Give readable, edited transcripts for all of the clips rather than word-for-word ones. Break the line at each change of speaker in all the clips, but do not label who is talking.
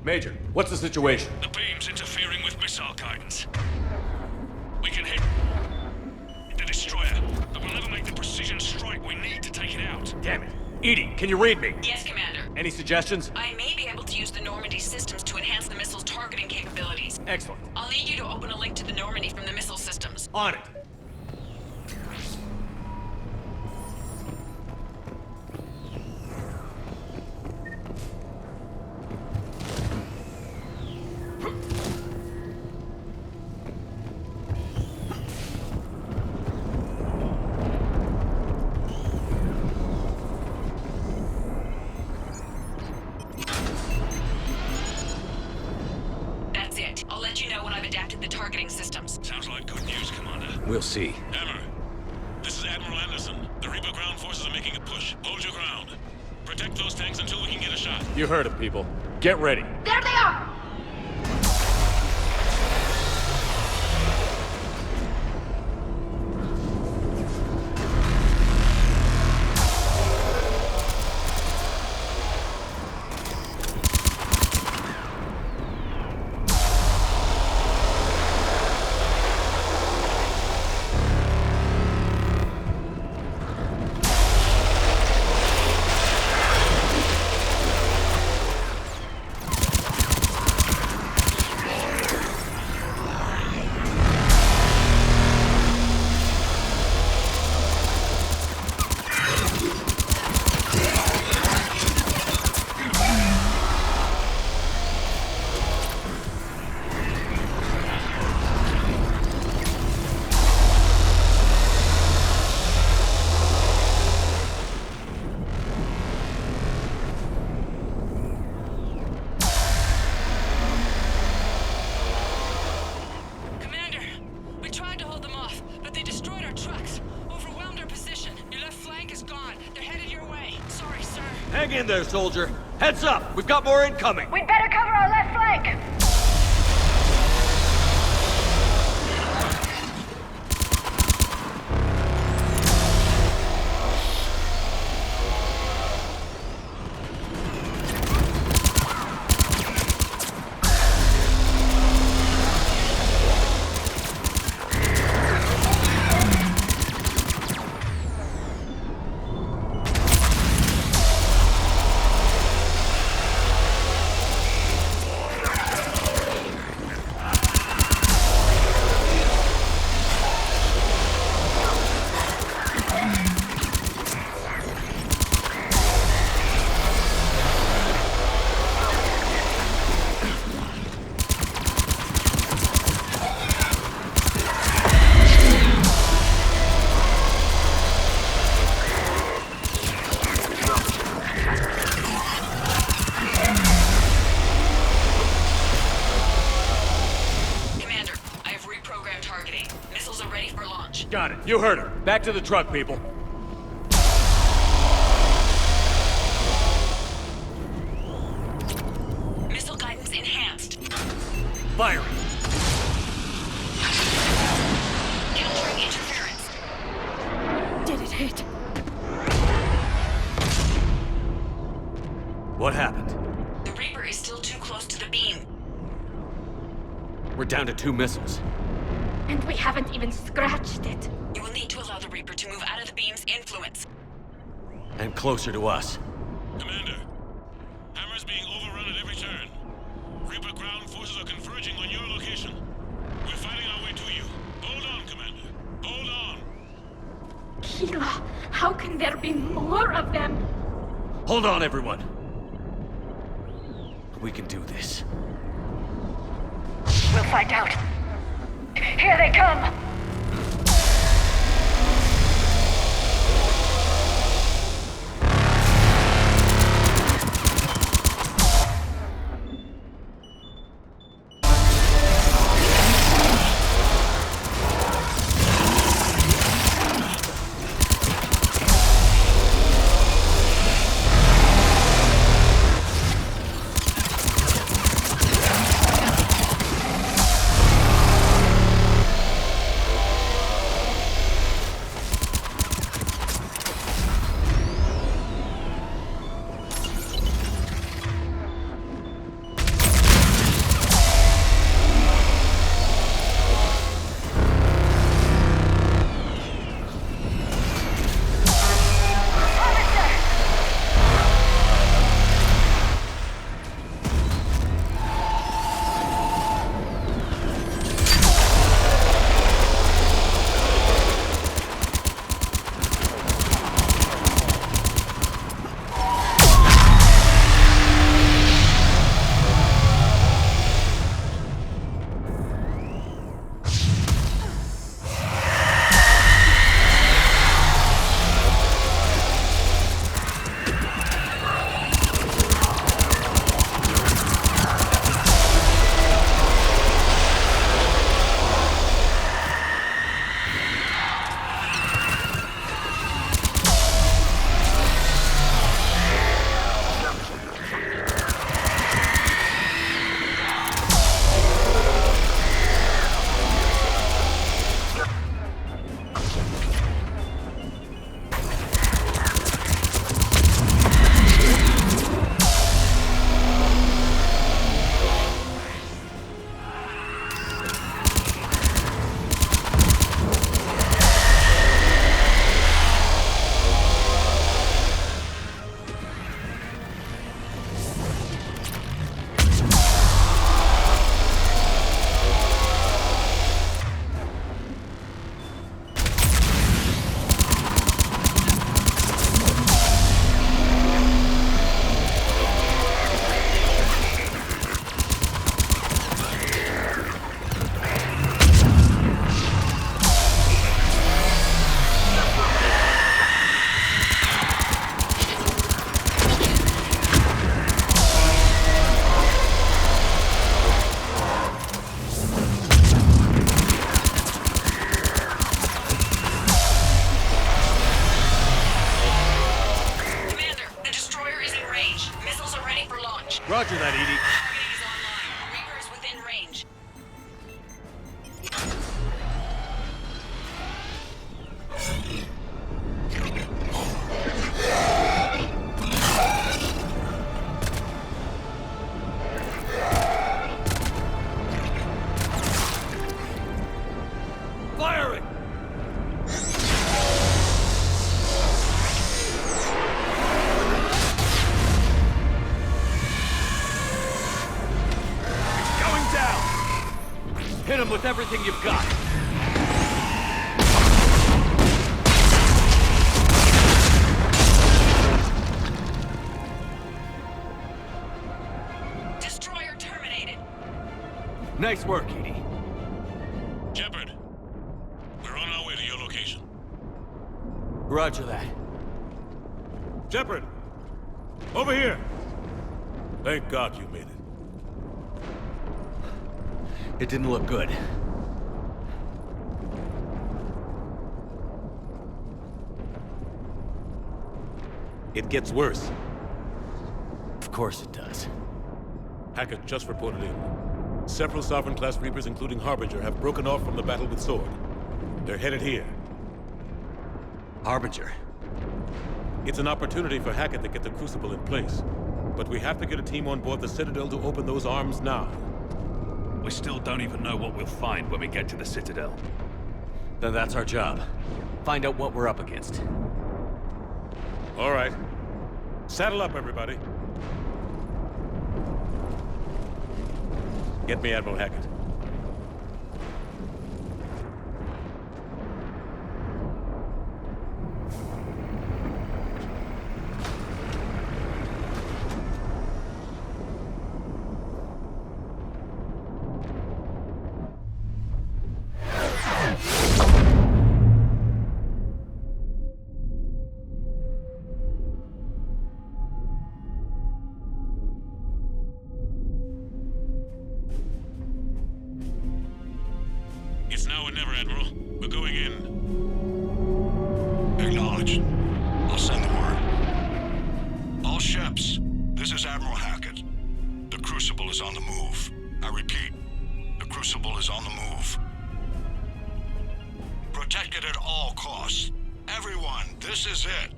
Major, what's the situation?
The beam's interfering with missile guidance. We can hit the destroyer, but we'll never make the precision strike we need to take it out.
Damn it. Edie, can you read me?
Yes, Commander.
Any suggestions?
I may be able to use the Normandy systems to enhance the missile's targeting capabilities.
Excellent.
I'll need you to open a link to the Normandy from the missile systems.
On it.
That's it. I'll let you know when I've adapted the targeting systems.
Sounds like good news, Commander.
We'll see.
Hammer, this is Admiral Anderson. The Reaper ground forces are making a push. Hold your ground. Protect those tanks until we can get a shot.
You heard it, people. Get ready.
There they are!
Commander, we tried to hold them off, but they destroyed our trucks. Overwhelmed our position. Your left flank is gone. They're headed your way. Sorry, sir.
Hang in there, soldier. Heads up. We've got more incoming.
We'd better cover our left flank!
Commander, I have reprogrammed targeting. Missiles are ready for launch.
Got it. You heard her. Back to the truck, people.
Missile guidance enhanced.
Firing.
Countering interference.
Did it hit?
What happened?
The Reaper is still too close to the beam.
We're down to 2 missiles.
And we haven't even scratched it.
You will need to allow the Reaper to move out of the beam's influence.
And closer to us.
Commander, Hammer's being overrun at every turn. Reaper ground forces are converging on your location. We're fighting our way to you. Hold on, Commander. Hold on.
Keela, how can there be more of them?
Hold on, everyone. We can do this.
We'll find out. Here they come!
Roger that, Edie.
Targeting is online. Reaper is within range.
Firing! Going down! Hit him with everything you've got.
Destroyer terminated.
Nice work, Edie.
Shepard, we're on our way to your location.
Roger that.
Shepard! Over here! Thank God you made it.
It didn't look good.
It gets worse.
Of course it does.
Hackett just reported in. Several Sovereign-class Reapers, including Harbinger, have broken off from the battle with Sword. They're headed here.
Harbinger.
It's an opportunity for Hackett to get the Crucible in place. But we have to get a team on board the Citadel to open those arms now.
We still don't even know what we'll find when we get to the Citadel.
Then that's our job. Find out what we're up against.
All right. Saddle up, everybody. Get me Admiral Hackett.
It's now or never, Admiral. We're going in. Acknowledged. I'll send the word. All ships, this is Admiral Hackett. The Crucible is on the move. I repeat, the Crucible is on the move. Protect it at all costs. Everyone, this is it.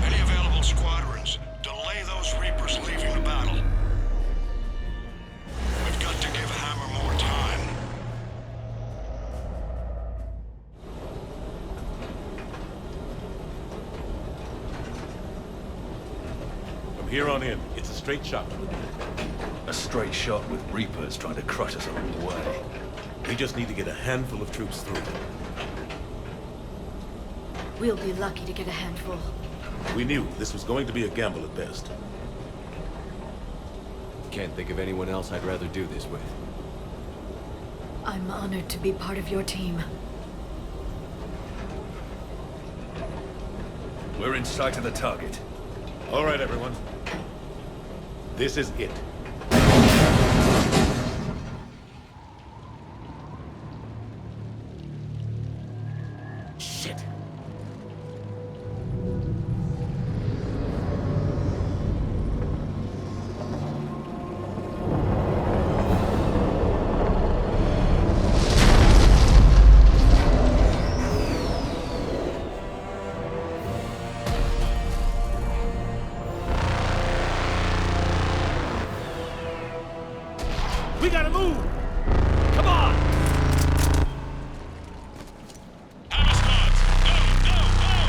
Any available squadrons, delay those Reapers leaving the battle. We've got to give Hammer more time.
From here on in, it's a straight shot.
A straight shot with Reapers trying to crush us along the way.
We just need to get a handful of troops through.
We'll be lucky to get a handful.
We knew this was going to be a gamble at best.
Can't think of anyone else I'd rather do this with.
I'm honored to be part of your team.
We're in sight of the target.
All right, everyone. This is it.
Shit.
We gotta move!
Come on!
Hammer squads, go, go, go!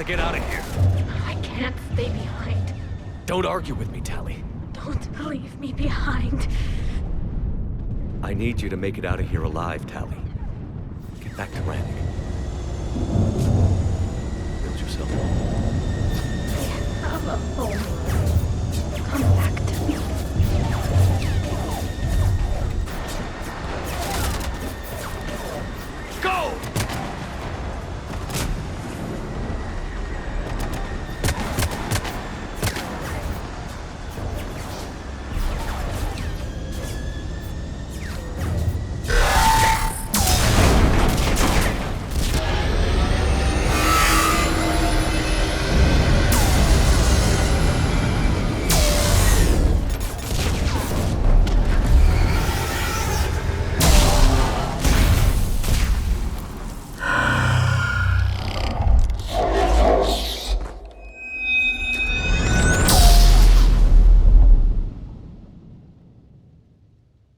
get out of here.
I can't stay behind.
Don't argue with me, Tally.
Don't leave me behind.
I need you to make it out of here alive, Tally. Get back to Rannick. Build yourself a home.
I have a home. Come back to me.
Go!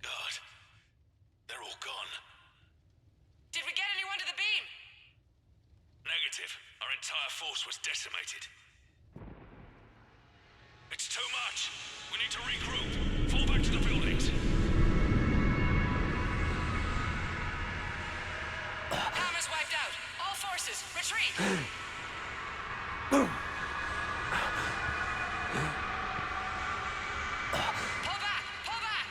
God. They're all gone.
Did we get anyone to the beam?
Negative. Our entire force was decimated. It's too much. We need to regroup. Fall back to the buildings.
Hammer's wiped out. All forces, retreat! Pull back! Pull back!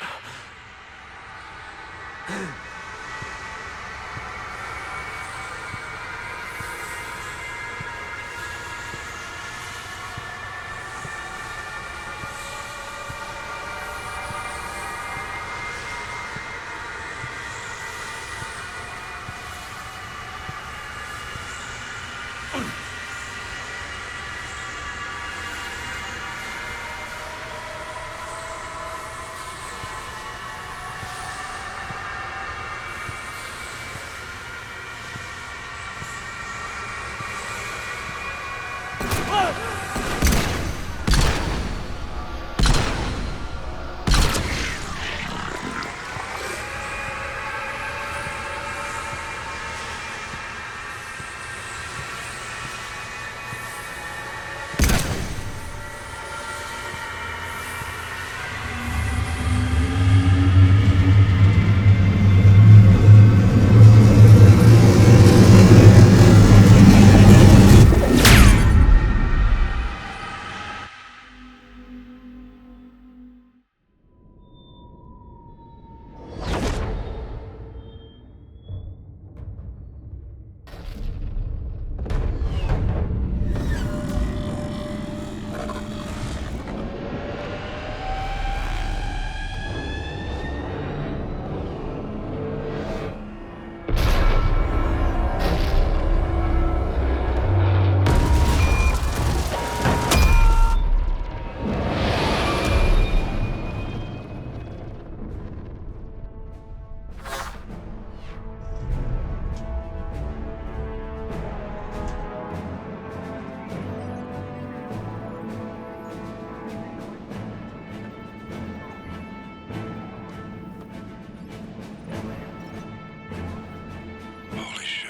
Holy shit.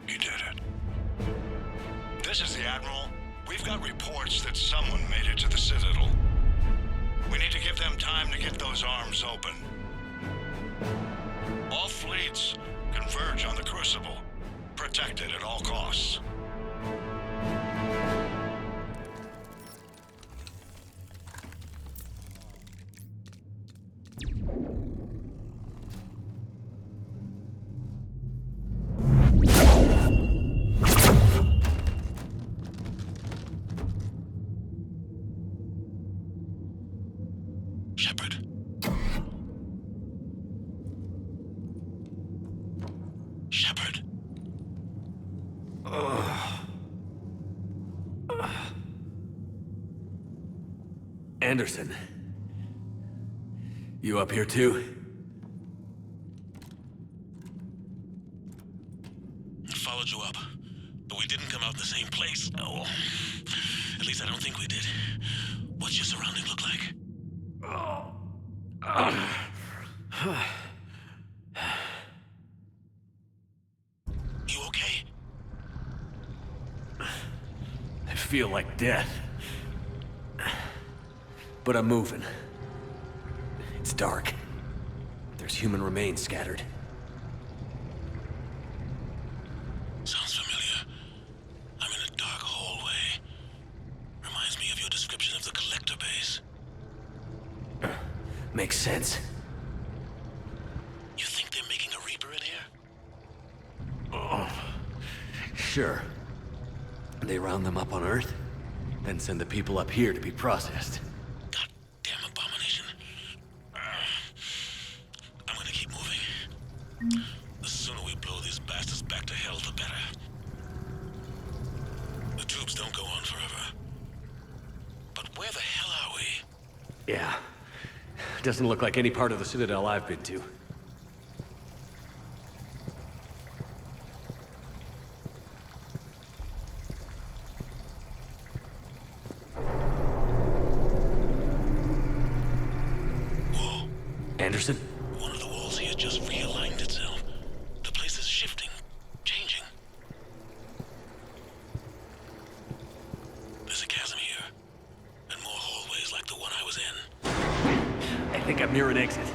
You did it. This is the Admiral. We've got reports that someone made it to the Citadel. We need to give them time to get those arms open. All fleets converge on the Crucible. Protect it at all costs. Shepard. Shepard.
Anderson. You up here too?
Followed you up, but we didn't come out in the same place. Oh, at least I don't think we did. What's your surrounding look like? You okay?
feel like death. But I'm moving. It's dark. There's human remains scattered.
Sounds familiar. I'm in a dark hallway. Reminds me of your description of the collector base.
Makes sense.
You think they're making a Reaper in here?
Oh, sure. They round them up on Earth, then send the people up here to be processed.
Goddamn abomination. I'm gonna keep moving. The sooner we blow these bastards back to hell, the better. The tubes don't go on forever. But where the hell are we?
Yeah. Doesn't look like any part of the Citadel I've been to.
Whoa.
Anderson?
One of the walls here just realigned itself. The place is shifting, changing. There's a chasm here, and more hallways like the one I was in.
I think I'm near an exit.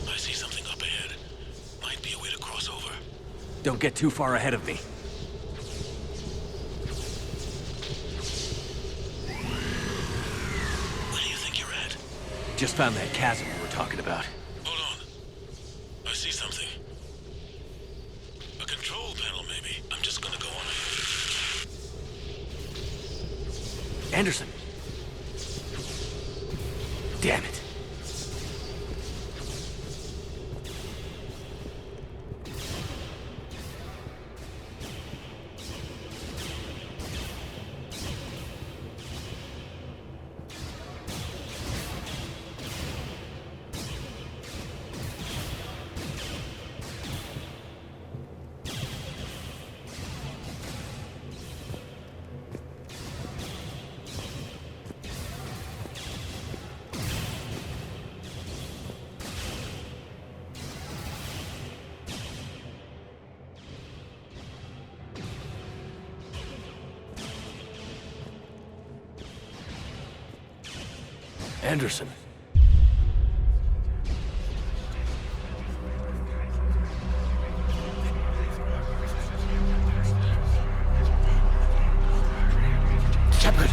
I see something up ahead. Might be a way to cross over.
Don't get too far ahead of me.
Where do you think you're at?
Just found that chasm we were talking about.
Hold on. I see something. A control panel, maybe. I'm just gonna go on ahead.
Anderson! Damn it. Anderson.
Shepard!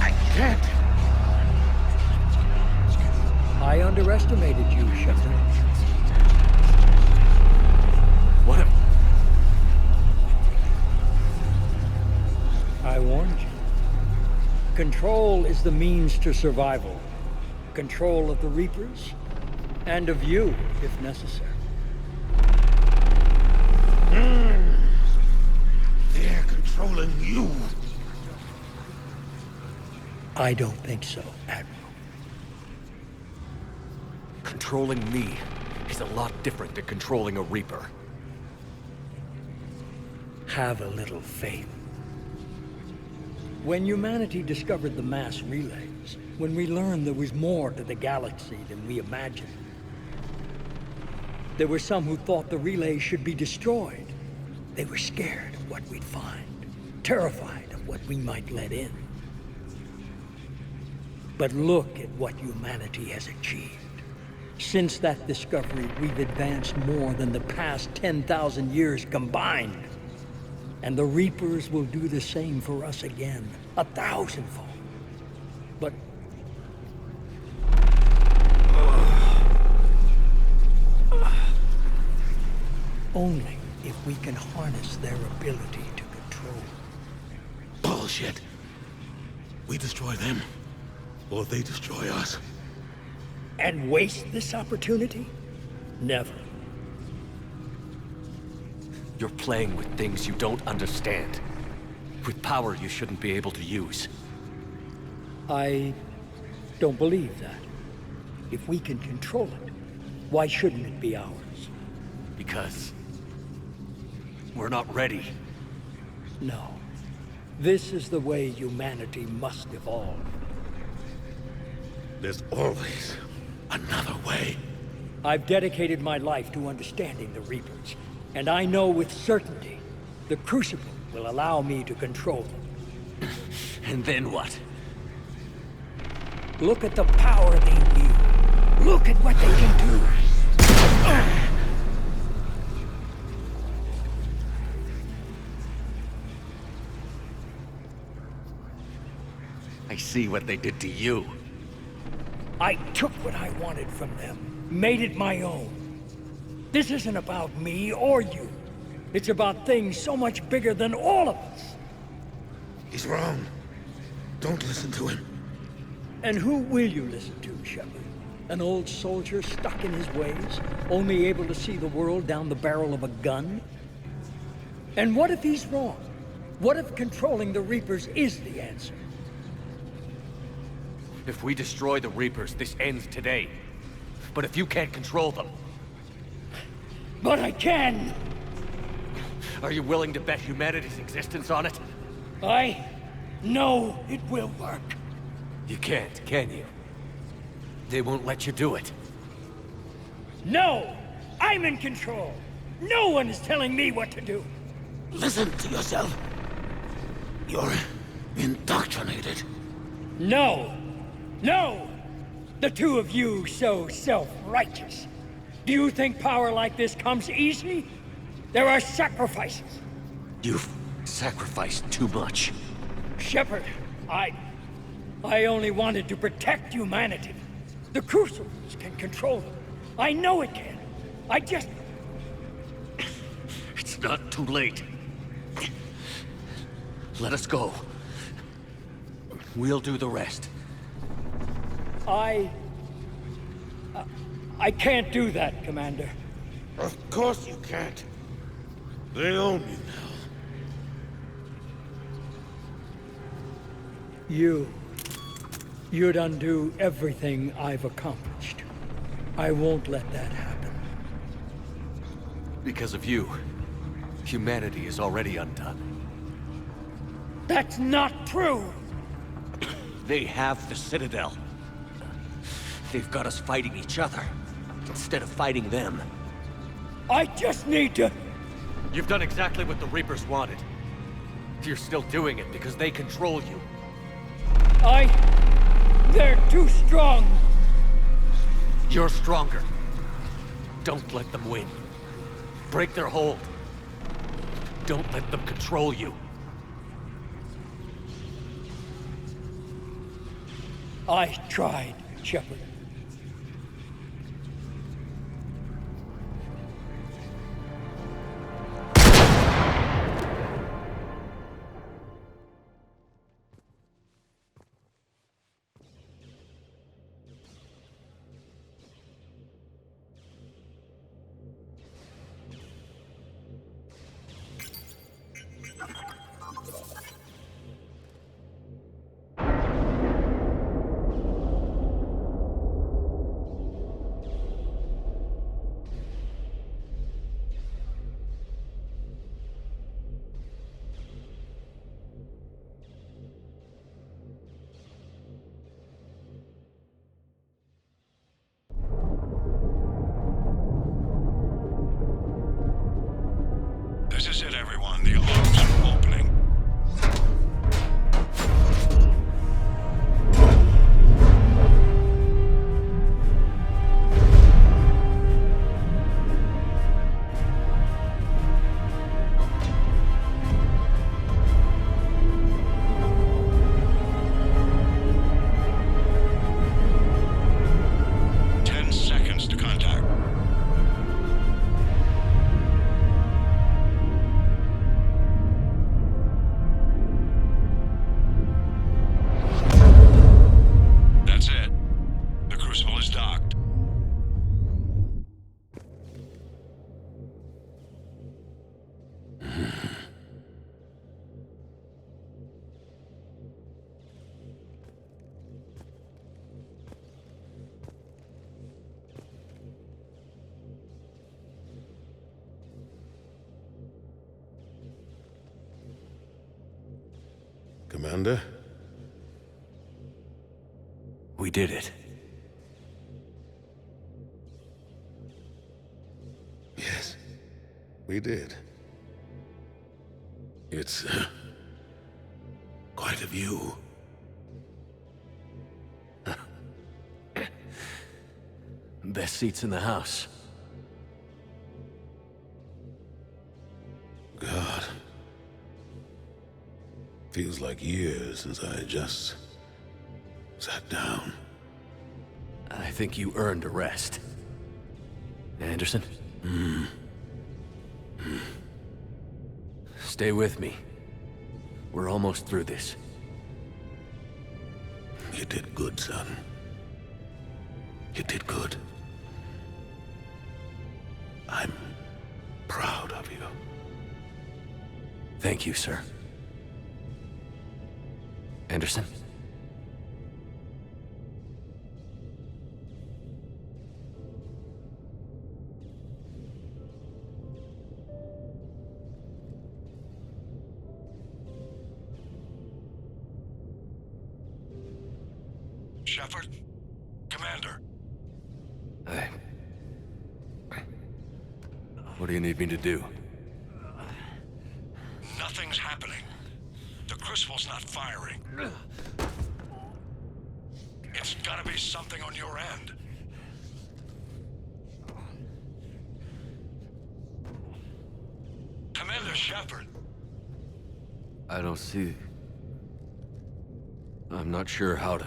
I can't!
I underestimated you, Shepard.
What a...
I warned you. Control is the means to survival. Control of the Reapers, and of you, if necessary.
They're controlling you!
I don't think so, Admiral.
Controlling me is a lot different than controlling a Reaper.
Have a little faith. When humanity discovered the mass relays, when we learned there was more to the galaxy than we imagined, there were some who thought the relays should be destroyed. They were scared of what we'd find, terrified of what we might let in. But look at what humanity has achieved. Since that discovery, we've advanced more than the past 10,000 years combined. And the Reapers will do the same for us again, 1,000-fold. But... only if we can harness their ability to control.
Bullshit! We destroy them, or they destroy us.
And waste this opportunity? Never.
You're playing with things you don't understand. With power you shouldn't be able to use.
I don't believe that. If we can control it, why shouldn't it be ours?
Because we're not ready.
No. This is the way humanity must evolve.
There's always another way.
I've dedicated my life to understanding the Reapers, and I know with certainty the Crucible will allow me to control them.
And then what?
Look at the power they wield. Look at what they can do.
I see what they did to you.
I took what I wanted from them, made it my own. This isn't about me or you. It's about things so much bigger than all of us.
He's wrong. Don't listen to him.
And who will you listen to, Shepard? An old soldier stuck in his ways, only able to see the world down the barrel of a gun? And what if he's wrong? What if controlling the Reapers is the answer?
If we destroy the Reapers, this ends today. But if you can't control them...
But I can!
Are you willing to bet humanity's existence on it?
I know it will work.
You can't, can you? They won't let you do it.
No! I'm in control! No one is telling me what to do!
Listen to yourself. You're indoctrinated.
No! No! The two of you so self-righteous. Do you think power like this comes easy? There are sacrifices.
You've sacrificed too much.
Shepard, I only wanted to protect humanity. The Crucibles can control them. I know it can. I just...
It's not too late. Let us go. We'll do the rest.
I can't do that, Commander.
Of course you can't. They own you now.
You'd undo everything I've accomplished. I won't let that happen.
Because of you, humanity is already undone.
That's not true!
They have the Citadel. They've got us fighting each other, instead of fighting them.
I just need to...
You've done exactly what the Reapers wanted. You're still doing it because they control you.
They're too strong.
You're stronger. Don't let them win. Break their hold. Don't let them control you.
I tried, Shepard.
Commander?
We did it.
Yes, we did.
It's quite a view.
Best seats in the house.
God. Feels like years since I just sat down.
I think you earned a rest. Anderson? Stay with me. We're almost through this.
You did good, son. You did good. I'm proud of you.
Thank you, sir. Anderson?
Shepard? Commander?
What do you need me to do?
Nothing's happening. The Crucible's not firing. It's gotta be something on your end. Commander Shepard!
I don't see... I'm not sure how to...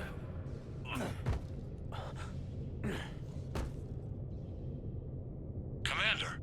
Commander!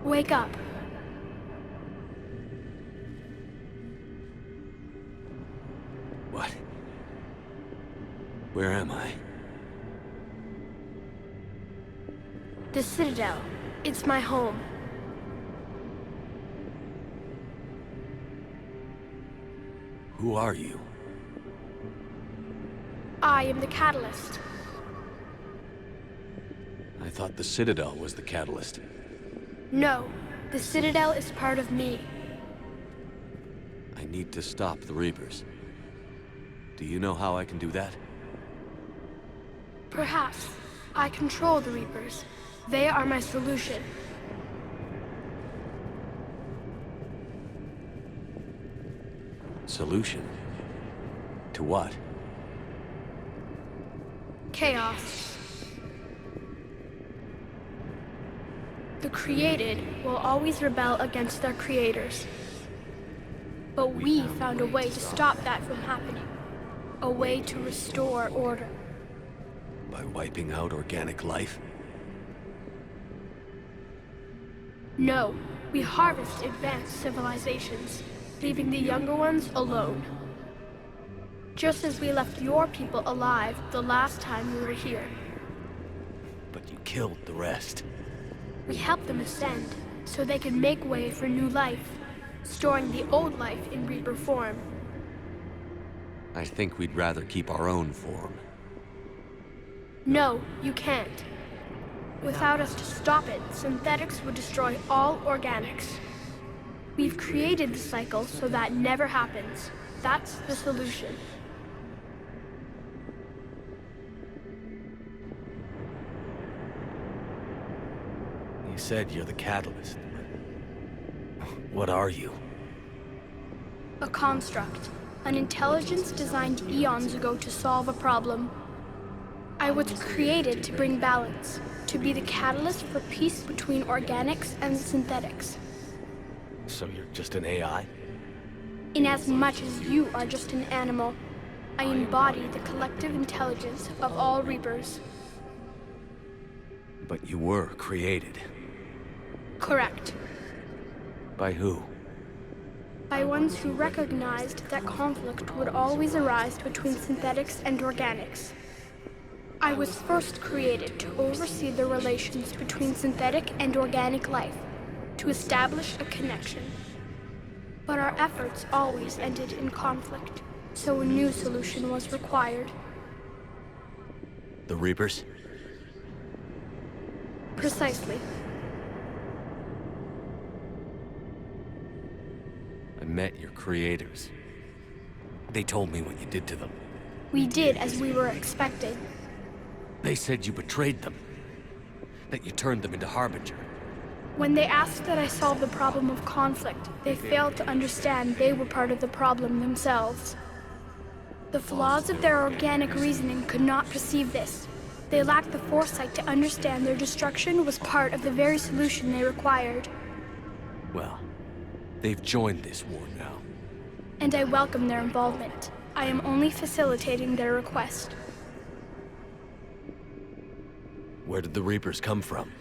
Wake up.
What? Where am I?
The Citadel. It's my home.
Who are you?
I am the Catalyst.
I thought the Citadel was the catalyst.
No, the Citadel is part of me.
I need to stop the Reapers. Do you know how I can do that?
Perhaps. I control the Reapers. They are my solution.
Solution? To what?
Chaos. The created will always rebel against their creators. But we found a way to stop that from happening. A way to restore order.
By wiping out organic life?
No, we harvest advanced civilizations, leaving the younger ones alone. Just as we left your people alive the last time we were here.
But you killed the rest.
We helped them ascend, so they could make way for new life, storing the old life in Reaper form.
I think we'd rather keep our own form.
No, you can't. Without us to stop it, synthetics would destroy all organics. We've created the cycle so that never happens. That's the solution.
You said you're the catalyst. What are you?
A construct. an intelligence designed eons ago to solve a problem. I was created to bring balance, to be the catalyst for peace between organics and synthetics.
So you're just an AI?
In as much as you are just an animal, I embody the collective intelligence of all Reapers.
But you were created.
Correct.
By who?
By ones who recognized that conflict would always arise between synthetics and organics. I was first created to oversee the relations between synthetic and organic life, to establish a connection. But our efforts always ended in conflict, so a new solution was required.
The Reapers?
Precisely.
I met your creators. They told me what you did to them.
We did as we were expected.
They said you betrayed them. That you turned them into Harbinger.
When they asked that I solve the problem of conflict, they failed to understand they were part of the problem themselves. The flaws of their organic reasoning could not perceive this. They lacked the foresight to understand their destruction was part of the very solution they required.
Well, they've joined this war now.
And I welcome their involvement. I am only facilitating their request.
Where did the Reapers come from?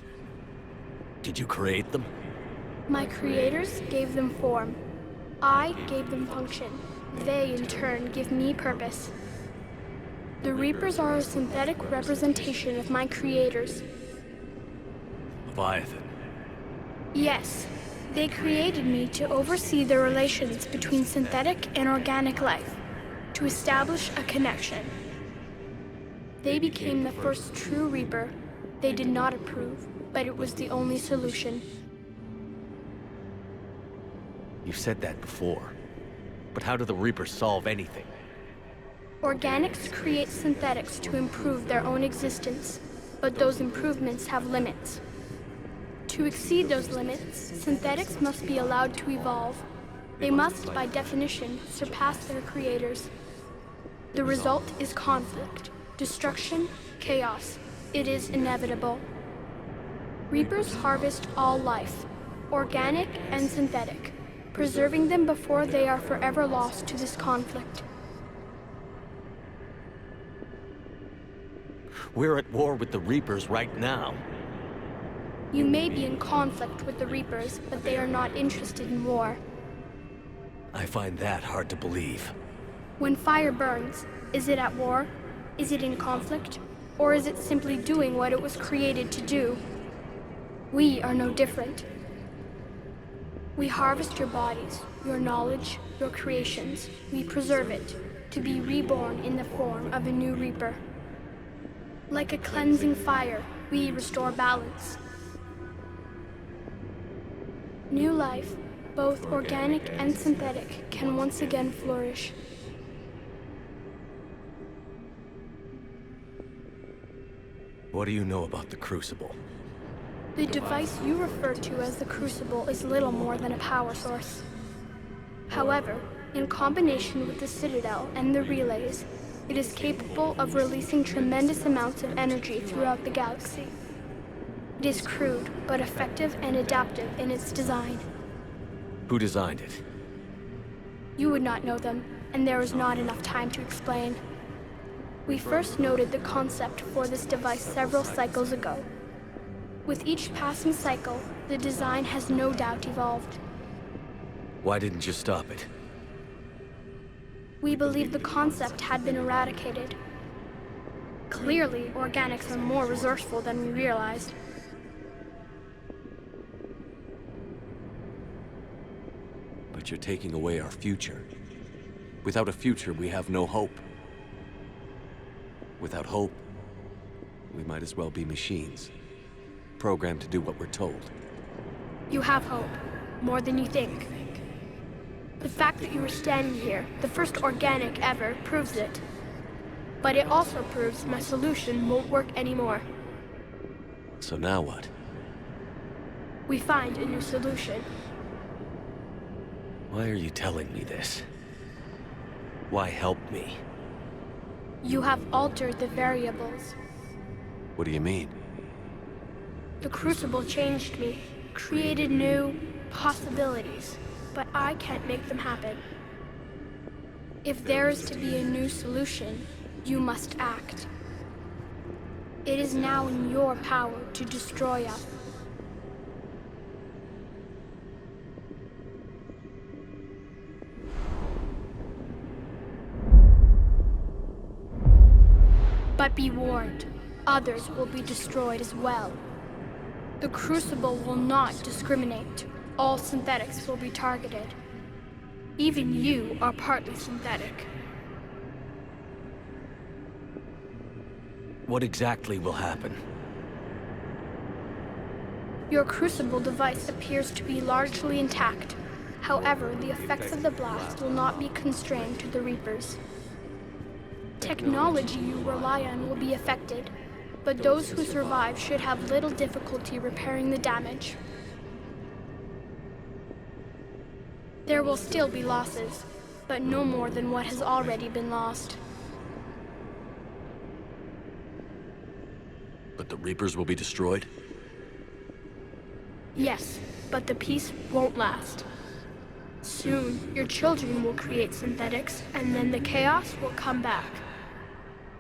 Did you create them?
My creators gave them form. I gave them function. They, in turn, give me purpose. The Reapers are a synthetic representation of my creators.
Leviathan.
Yes, they created me to oversee the relations between synthetic and organic life, to establish a connection. They became the first true Reaper. They did not approve, but it was the only solution.
You've said that before. But how do the Reapers solve anything?
Organics create synthetics to improve their own existence, but those improvements have limits. To exceed those limits, synthetics must be allowed to evolve. They must, by definition, surpass their creators. The result is conflict, destruction, chaos. It is inevitable. Reapers harvest all life, organic and synthetic, preserving them before they are forever lost to this conflict.
We're at war with the Reapers right now.
You may be in conflict with the Reapers, but they are not interested in war.
I find that hard to believe.
When fire burns, is it at war? Is it in conflict? Or is it simply doing what it was created to do? We are no different. We harvest your bodies, your knowledge, your creations. We preserve it, to be reborn in the form of a new Reaper. Like a cleansing fire, we restore balance. New life, both organic and synthetic, can once again flourish.
What do you know about the Crucible?
The device you refer to as the Crucible is little more than a power source. However, in combination with the Citadel and the relays, it is capable of releasing tremendous amounts of energy throughout the galaxy. It is crude, but effective and adaptive in its design.
Who designed it?
You would not know them, and there is not enough time to explain. We first noted the concept for this device several cycles ago. With each passing cycle, the design has no doubt evolved.
Why didn't you stop it?
We believed the concept had been eradicated. Clearly, organics are more resourceful than we realized.
But you're taking away our future. Without a future, we have no hope. Without hope, we might as well be machines, programmed to do what we're told.
You have hope, more than you think. The fact that you are standing here, the first organic ever, proves it. But it also proves my solution won't work anymore.
So now what?
We find a new solution.
Why are you telling me this? Why help me?
You have altered the variables.
What do you mean?
The Crucible changed me, created new possibilities, but I can't make them happen. If there is to be a new solution, you must act. It is now in your power to destroy us. But be warned, others will be destroyed as well. The Crucible will not discriminate. All synthetics will be targeted. Even you are partly synthetic.
What exactly will happen?
Your Crucible device appears to be largely intact. However, the effects of the blast will not be constrained to the Reapers. Technology you rely on will be affected, but those who survive should have little difficulty repairing the damage. There will still be losses, but no more than what has already been lost.
But the Reapers will be destroyed?
Yes, but the peace won't last. Soon, your children will create synthetics, and then the chaos will come back.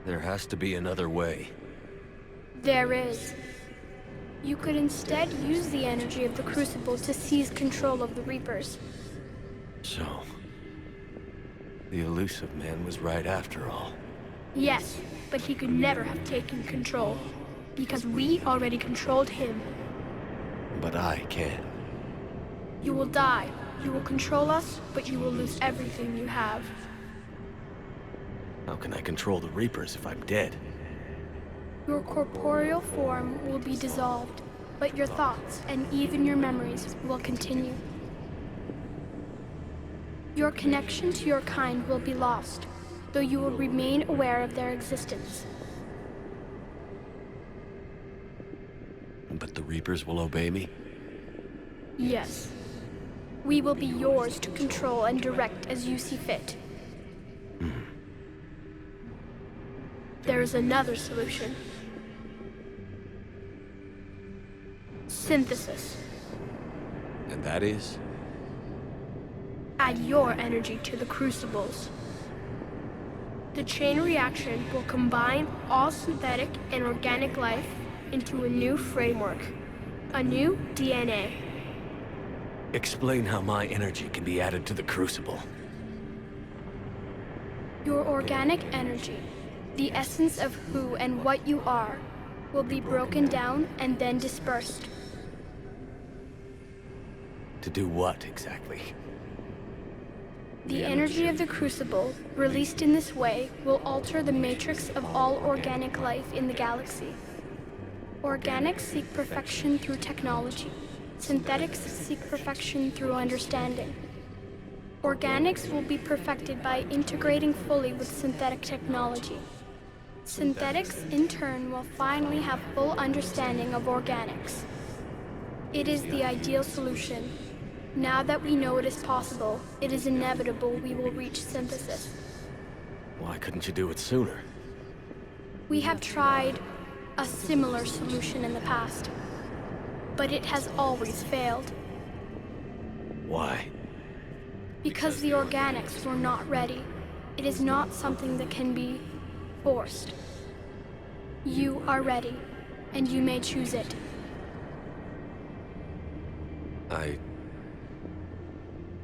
There has to be another way.
There is. You could instead use the energy of the Crucible to seize control of the Reapers.
So... the elusive man was right after all.
Yes, but he could never have taken control, because we already controlled him.
But I can't.
You will die. You will control us, but you will lose everything you have.
How can I control the Reapers if I'm dead?
Your corporeal form will be dissolved, but your thoughts and even your memories will continue. Your connection to your kind will be lost, though you will remain aware of their existence.
But the Reapers will obey me?
Yes. We will be yours to control and direct as you see fit. There is another solution. Synthesis.
And that is?
Add your energy to the crucibles. The chain reaction will combine all synthetic and organic life into a new framework, a new DNA.
Explain how my energy can be added to the Crucible.
Your organic energy, the essence of who and what you are, will be broken down and then dispersed.
To do what, exactly?
The energy of the Crucible, released in this way, will alter the matrix of all organic life in the galaxy. Organics seek perfection through technology. Synthetics seek perfection through understanding. Organics will be perfected by integrating fully with synthetic technology. Synthetics, in turn, will finally have full understanding of organics. It is the ideal solution. Now that we know it is possible, it is inevitable we will reach synthesis.
Why couldn't you do it sooner?
We have tried a similar solution in the past, but it has always failed.
Why?
Because the organics were not ready. It is not something that can be forced. You are ready, and you may choose it.
I...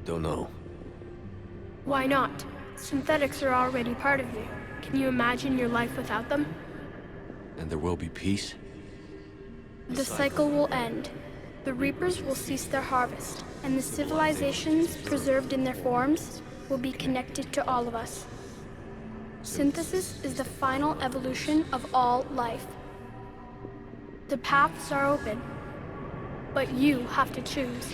don't know.
Why not? Synthetics are already part of you. Can you imagine your life without them?
And there will be peace?
The cycle will end. The Reapers will cease their harvest, and the civilizations preserved in their forms will be connected to all of us. Synthesis is the final evolution of all life. The paths are open, but you have to choose.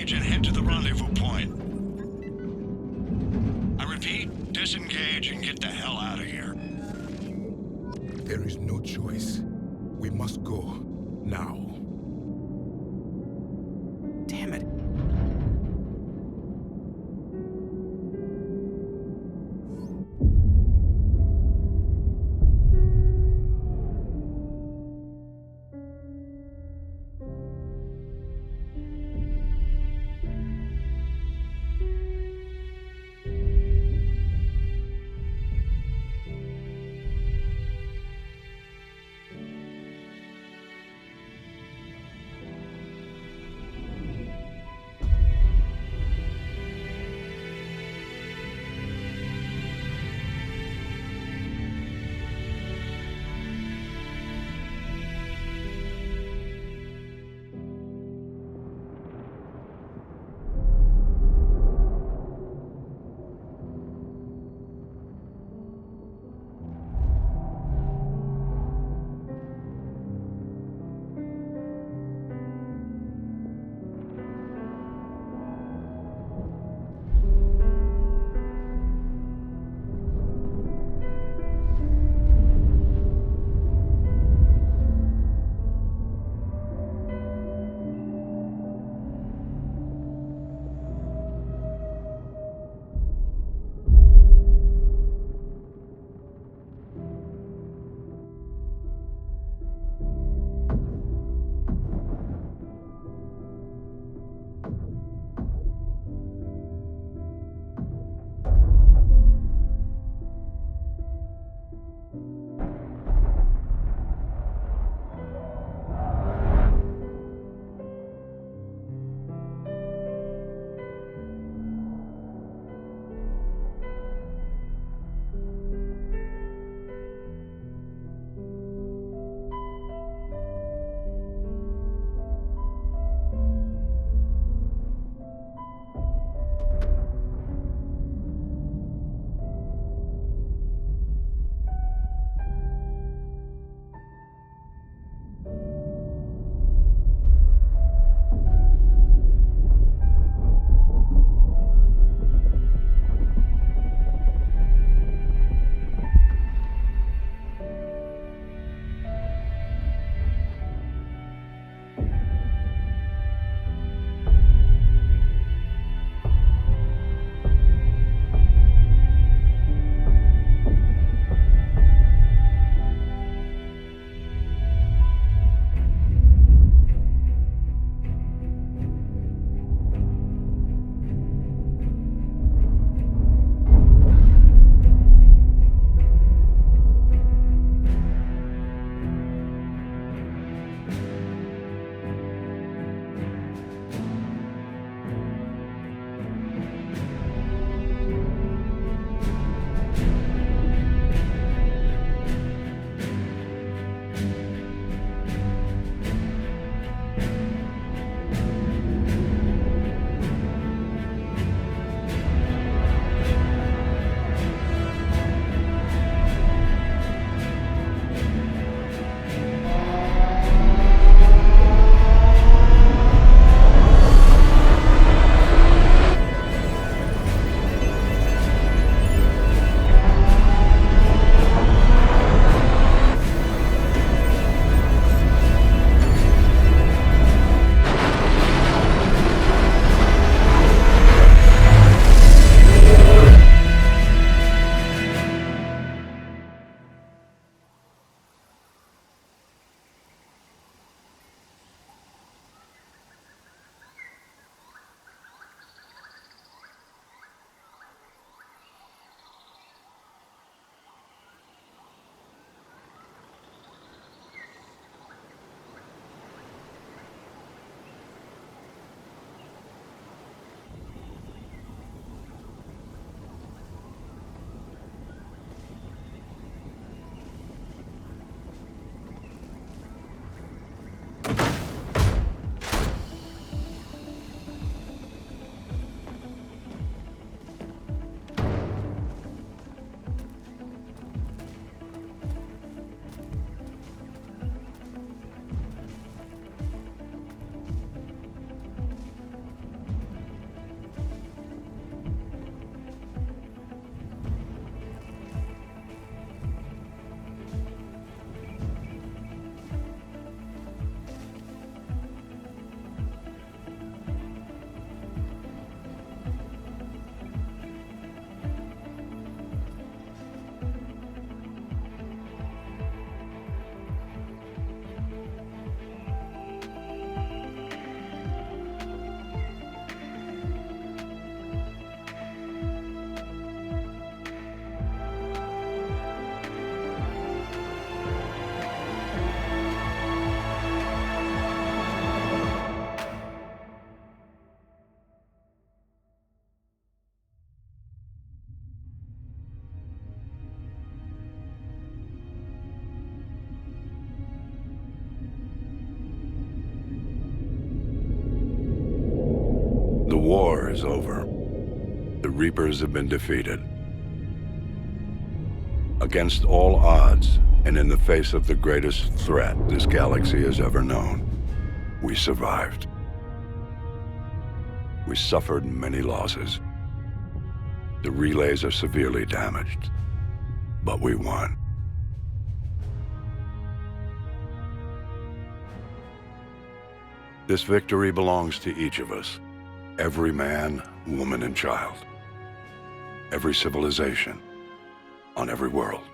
disengage and head to the rendezvous point. I repeat, disengage and get the hell out of here.
There is no choice. We must go. Now.
Damn it.
war is over. The Reapers have been defeated. Against all odds, and in the face of the greatest threat this galaxy has ever known, we survived. We suffered many losses. The relays are severely damaged, but we won. This victory belongs to each of us. Every man, woman, and child. Every civilization, on every world.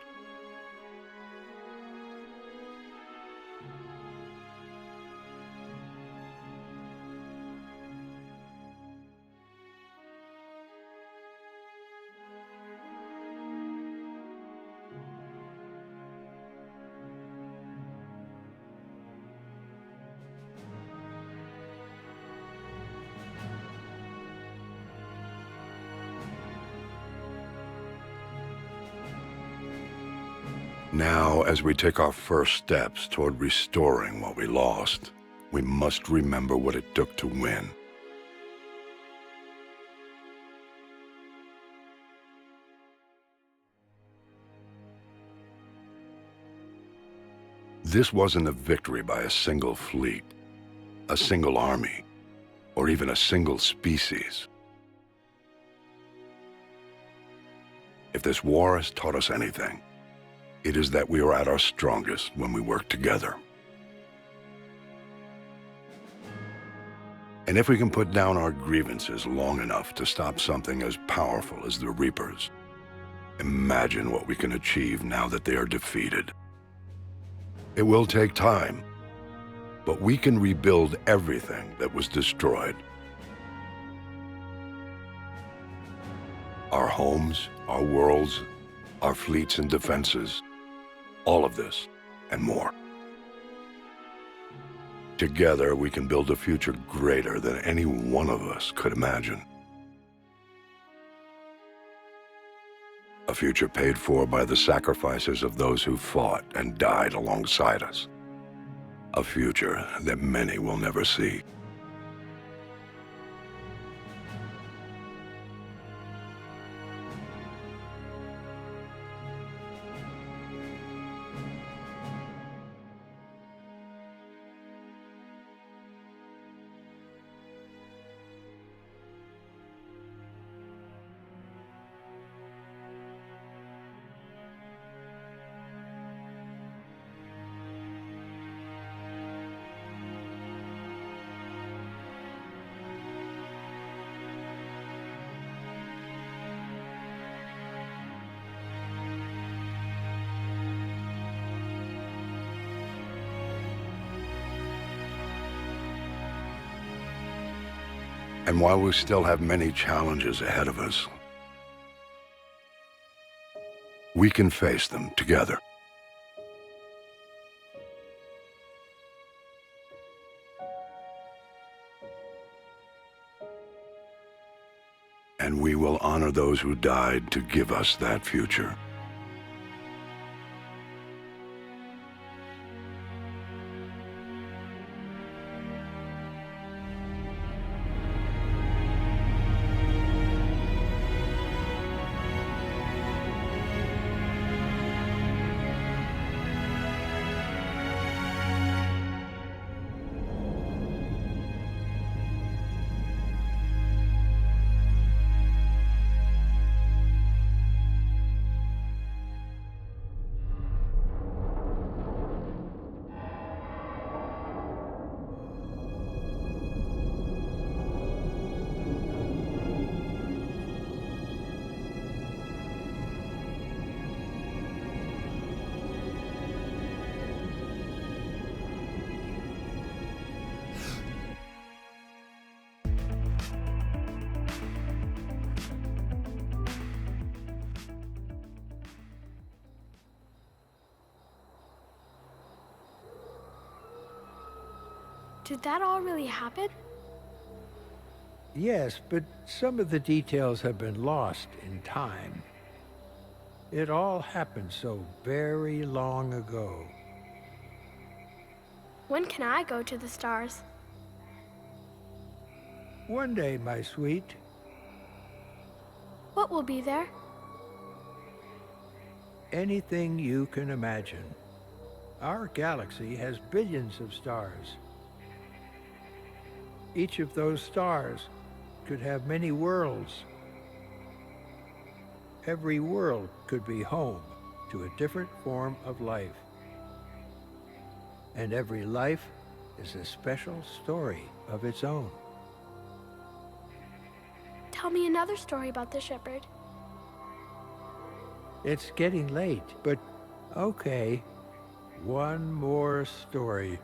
Now, as we take our first steps toward restoring what we lost, we must remember what it took to win. This wasn't a victory by a single fleet, a single army, or even a single species. If this war has taught us anything, it is that we are at our strongest when we work together. And if we can put down our grievances long enough to stop something as powerful as the Reapers, imagine what we can achieve now that they are defeated. It will take time, but we can rebuild everything that was destroyed. Our homes, our worlds, our fleets and defenses, all of this and more. Together, we can build a future greater than any one of us could imagine. A future paid for by the sacrifices of those who fought and died alongside us. A future that many will never see. And while we still have many challenges ahead of us, we can face them together. And we will honor those who died to give us that future.
Did that all really happen?
Yes, but some of the details have been lost in time. It all happened so very long ago.
When can I go to the stars?
One day, my sweet,
What will be there?
Anything you can imagine. Our galaxy has billions of stars. Each of those stars could have many worlds. Every world could be home to a different form of life. And every life is a special story of its own.
Tell me another story about the shepherd.
It's getting late, but okay. One more story.